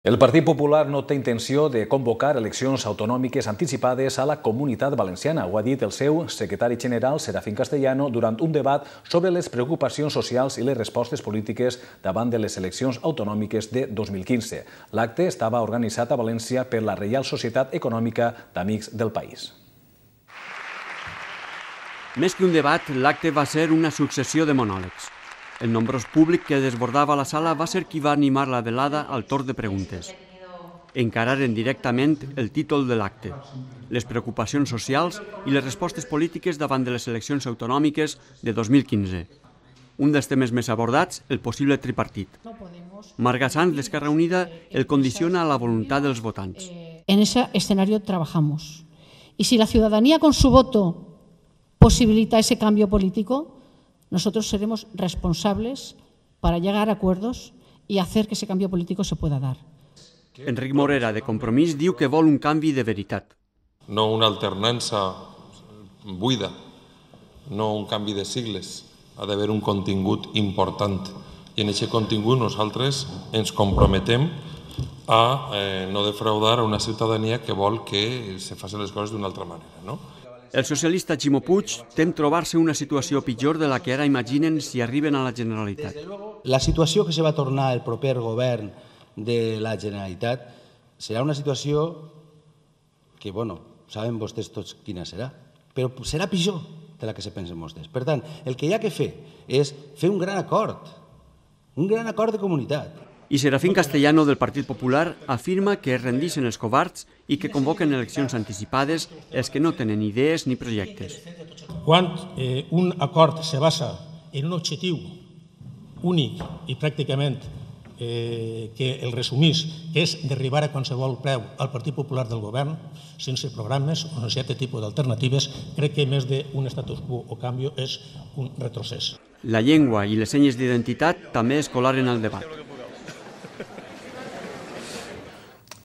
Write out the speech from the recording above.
El Partit Popular no té intenció de convocar eleccions autonòmiques anticipades a la Comunitat Valenciana. Ho ha dit el seu secretari general, Serafín Castellano, durant un debat sobre les preocupacions socials i les respostes polítiques davant de les eleccions autonòmiques de 2015. L'acte estava organitzat a València per la Reial Societat Econòmica d'Amics del País. Més que un debat, l'acte va ser una successió de monòlegs. El nombrós públic que desbordava la sala va ser qui va animar la velada al torn de preguntes. Encararen directament el títol de l'acte, les preocupacions socials i les respostes polítiques davant de les eleccions autonòmiques de 2015. Un dels temes més abordats, el possible tripartit. Marga Sanz, d'Esquerra Unida, el condiciona a la voluntat dels votants. En ese escenario trabajamos. Y si la ciudadanía con su voto posibilita ese cambio político, nosotros seremos responsables para llegar a acuerdos y hacer que ese cambio político se pueda dar. Enric Morera, de Compromís, diu que vol un canvi de veritat. No una alternança buida, no un canvi de sigles. Ha d'haver un contingut important. I en aquest contingut nosaltres ens comprometem a no defraudar a una ciutadania que vol que se facin les coses d'una altra manera, no? El socialista Ximo Puig tem trobar-se una situació pitjor de la que ara imaginen si arriben a la Generalitat. La situació que se va tornar el proper govern de la Generalitat serà una situació que, saben vostès tots quina serà, però serà pitjor de la que se pensen vostès. Per tant, el que hi ha que fer és fer un gran acord de comunitat. I Serafín Castellano, del Partit Popular, afirma que es rendixen els covards i que convoquen eleccions anticipades els que no tenen idees ni projectes. Quan un acord se basa en un objectiu únic i pràcticament que el resumís, que és d'arribar a qualsevol preu al Partit Popular del govern, sense programes o sense aquest tipus d'alternatives, crec que més d'un status quo o canvi és un retrocés. La llengua i les senyes d'identitat també es colaren al debat.